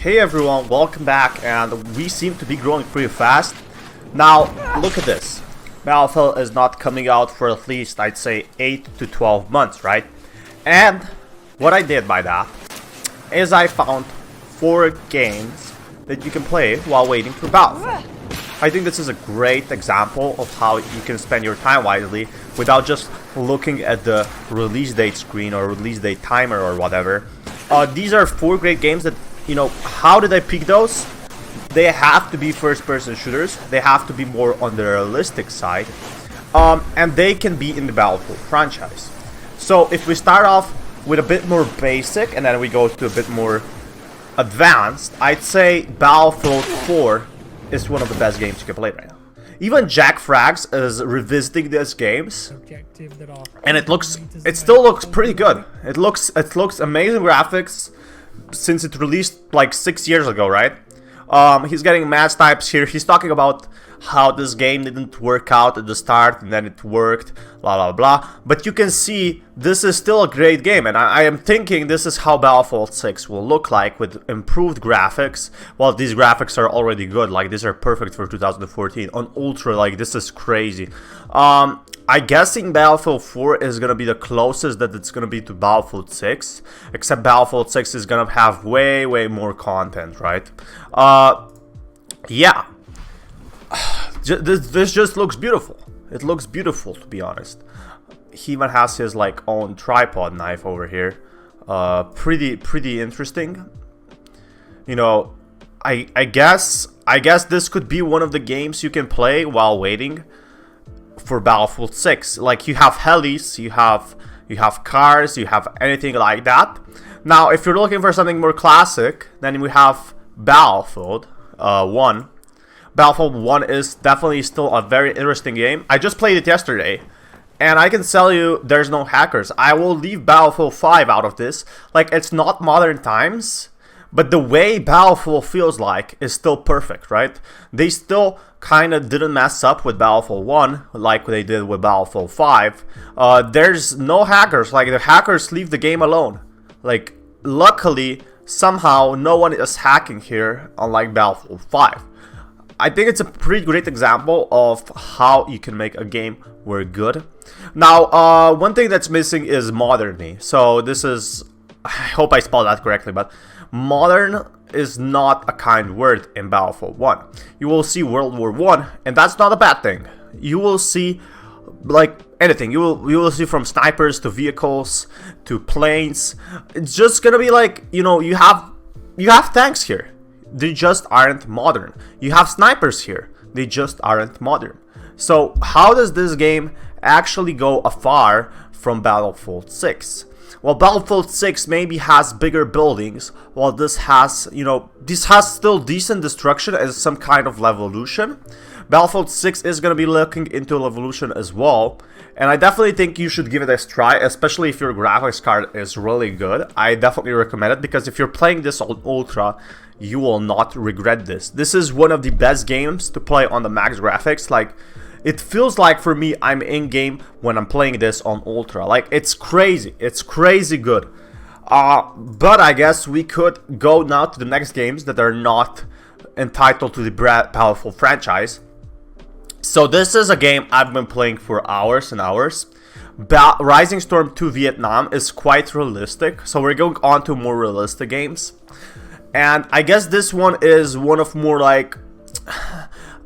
Hey everyone, welcome back, and we seem to be growing pretty fast. Now, look at this. Battlefield is not coming out for at least, I'd say, 8 to 12 months, right? And what I did by that is I found 4 games that you can play while waiting for Battlefield. I think this is a great example of how you can spend your time wisely without just looking at the release date screen or release date timer or whatever. These are 4 great games that, you know, how did I pick those? They have to be first-person shooters. They have to be more on the realistic side. And they can be in the Battlefield franchise. So if we start off with a bit more basic and then we go to a bit more advanced, I'd say Battlefield 4 is one of the best games you can play right now. Even Jack Frags is revisiting these games, and it still looks pretty good. It looks amazing graphics since it released like 6 years ago, right? He's getting mad snipes here. He's talking about how this game didn't work out at the start and then it worked, blah blah blah. But you can see this is still a great game, and I am thinking this is how Battlefield 6 will look like with improved graphics. Well, these graphics are already good, like these are perfect for 2014. On Ultra, like this is crazy. I'm guessing Battlefield 4 is gonna be the closest that it's gonna be to Battlefield 6, except Battlefield 6 is gonna have way more content, right? Yeah. This just looks beautiful. It looks beautiful, to be honest. He even has his like own tripod knife over here. Pretty interesting. You know, I guess this could be one of the games you can play while waiting for Battlefield 6. Like, you have helis, you have cars, you have anything like that. Now, if you're looking for something more classic, then we have Battlefield 1. Battlefield 1 is definitely still a very interesting game. I just played it yesterday, and I can tell you there's no hackers. I will leave Battlefield 5 out of this. Like, it's not modern times, but the way Battlefield feels like is still perfect, right? They still kind of didn't mess up with Battlefield 1 like they did with Battlefield 5. There's no hackers. Like, the hackers leave the game alone. Like, luckily, somehow no one is hacking here, unlike Battlefield 5. I think it's a pretty great example of how you can make a game work good. Now, one thing that's missing is modernity. So this is, I hope I spelled that correctly, but modern is not a kind word in Battlefield 1. You will see World War I, and that's not a bad thing. You will see like anything. You will see from snipers to vehicles to planes. It's just gonna be like, you know, you have tanks here. They just aren't modern. You have snipers here. They just aren't modern. So how does this game actually go afar from Battlefield 6? Well, Battlefield 6 maybe has bigger buildings, while this has, you know, this has still decent destruction as some kind of Levolution. Battlefield 6 is going to be looking into Levolution as well, and I definitely think you should give it a try, especially if your graphics card is really good. I definitely recommend it, because if you're playing this on Ultra, you will not regret this. This is one of the best games to play on the max graphics. Like, it feels like for me I'm in game when I'm playing this on Ultra. Like, it's crazy good. But I guess we could go now to the next games that are not entitled to the Battlefield franchise. So this is a game I've been playing for hours and hours. Rising Storm 2 Vietnam is quite realistic, so we're going on to more realistic games. And I guess this one is one of more like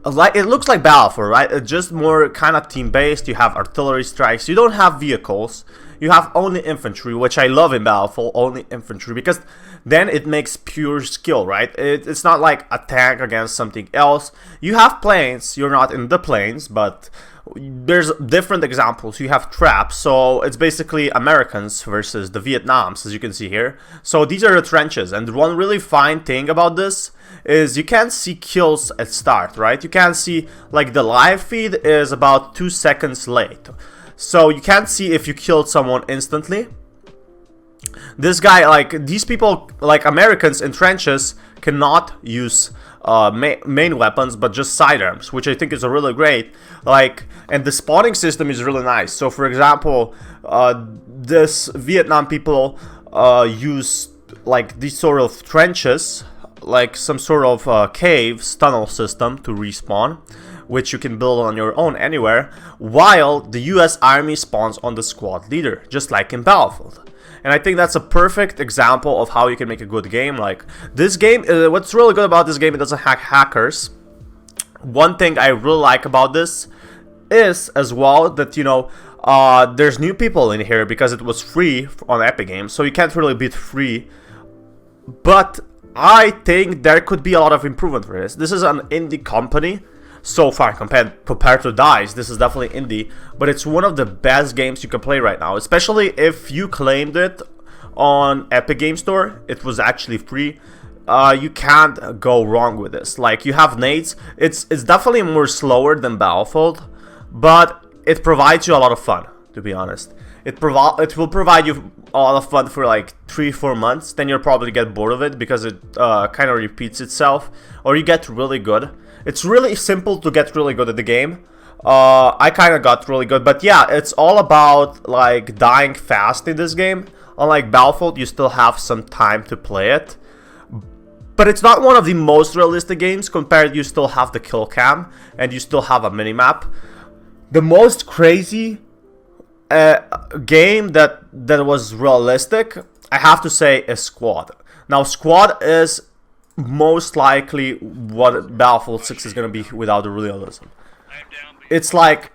it looks like Battlefield, right? It's just more kind of team-based. You have artillery strikes. You don't have vehicles. You have only infantry, which I love in Battlefield, only infantry, because then it makes pure skill, right? It's not like a tank against something else. You have planes. You're not in the planes, but there's different examples. You have traps, so it's basically Americans versus the Vietnams, as you can see here. So these are the trenches, and one really fine thing about this is you can't see kills at start, right? You can't see, like, the live feed is about 2 seconds late, so you can't see if you killed someone instantly. This guy, like, these people, like Americans in trenches, cannot use main weapons, but just sidearms, which I think is a really great. Like, and the spawning system is really nice. So, for example, this Vietnam people use like these sort of trenches like some sort of caves tunnel system to respawn, which you can build on your own anywhere, while the US Army spawns on the squad leader, just like in Battlefield. And I think that's a perfect example of how you can make a good game. Like this game, what's really good about this game, it doesn't hack hackers. One thing I really like about this is as well that, you know, there's new people in here because it was free on Epic Games, so you can't really beat free. But I think there could be a lot of improvement for this. This is an indie company. So far, compared to DICE, this is definitely indie, but it's one of the best games you can play right now, especially if you claimed it on Epic Game Store. It was actually free. You can't go wrong with this. Like, you have nades. It's definitely more slower than Battlefield, but it provides you a lot of fun, to be honest. It will provide you a lot of fun for like 3-4 months. Then you'll probably get bored of it because it kind of repeats itself, or you get really good. It's really simple to get really good at the game. I kind of got really good, but yeah, it's all about like dying fast in this game. Unlike Battlefield, you still have some time to play it. But it's not one of the most realistic games compared. You still have the kill cam and you still have a minimap. The most crazy game that was realistic, I have to say, is Squad. Now, Squad is most likely what Battlefield 6 is going to be without the realism. It's like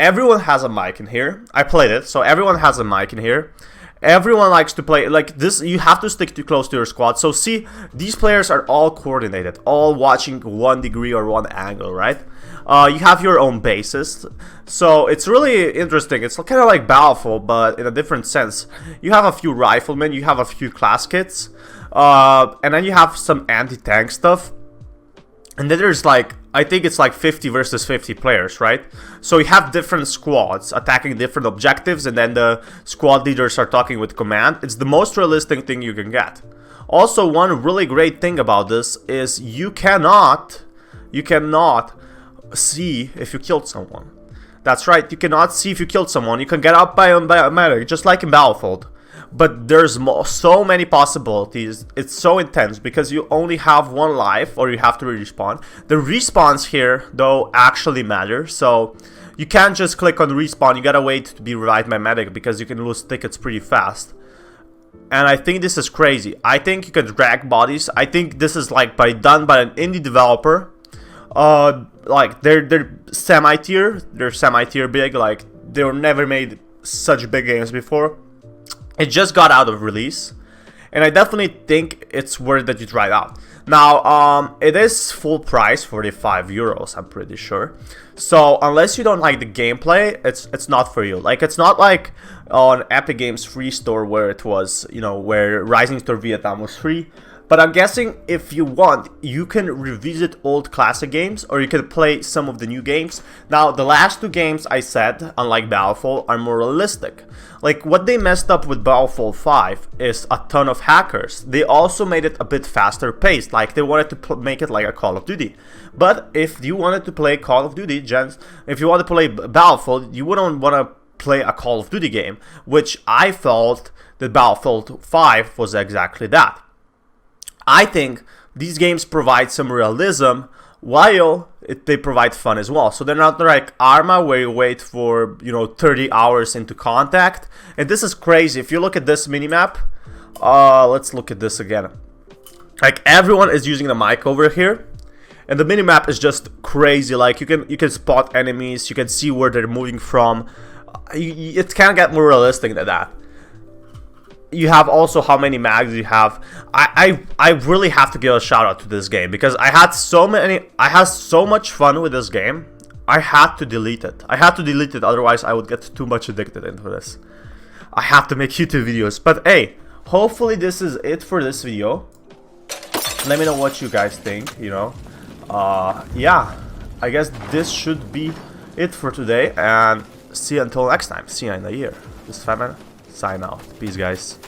everyone has a mic in here. I played it, so everyone has a mic in here. Everyone likes to play like this. You have to stick too close to your squad. So see, these players are all coordinated, all watching 1 degree or 1 angle, right? You have your own bases, so it's really interesting. It's kind of like Battlefield, but in a different sense. You have a few riflemen, you have a few class kits, and then you have some anti-tank stuff. And then there's like, I think it's like 50 versus 50 players, right? So you have different squads attacking different objectives, and then the squad leaders are talking with command. It's the most realistic thing you can get. Also, one really great thing about this is you cannot see if you killed someone. That's right, you cannot see if you killed someone. You can get up by a medic, just like in Battlefield. But there's so many possibilities. It's so intense because you only have 1 life, or you have to respawn. The respawns here, though, actually matter. So you can't just click on respawn. You gotta wait to be revived by medic because you can lose tickets pretty fast. And I think this is crazy. I think you can drag bodies. I think this is like done by an indie developer. Like they're semi-tier. They're semi-tier big. Like they were never made such big games before. It just got out of release, and I definitely think it's worth that you try it out. Now, it is full price, 45 euros, I'm pretty sure. So unless you don't like the gameplay, it's not for you. Like, it's not like on Epic Games free store where it was, you know, where Rising Star Vietnam was free. But I'm guessing if you want, you can revisit old classic games, or you can play some of the new games. Now, the last 2 games I said, unlike Battlefield, are more realistic. Like, what they messed up with Battlefield 5 is a ton of hackers. They also made it a bit faster paced, like they wanted to make it like a Call of Duty. But if you wanted to play Call of Duty, gents, if you want to play Battlefield, you wouldn't want to play a Call of Duty game, which I felt that Battlefield 5 was exactly that. I think these games provide some realism while they provide fun as well. So they're not like Arma where you wait for, you know, 30 hours into contact. And this is crazy. If you look at this minimap, let's look at this again. Like everyone is using the mic over here, and the minimap is just crazy. Like you can spot enemies, you can see where they're moving from. It can't get more realistic than that. You have also how many mags you have. I really have to give a shout out to this game because I had so much fun with this game. I had to delete it. Otherwise I would get too much addicted into this. I have to make YouTube videos. But hey, hopefully this is it for this video. Let me know what you guys think, you know. Yeah, I guess this should be it for today, and see you until next time. See you in a year. This is Fatman. Sign out. Peace, guys.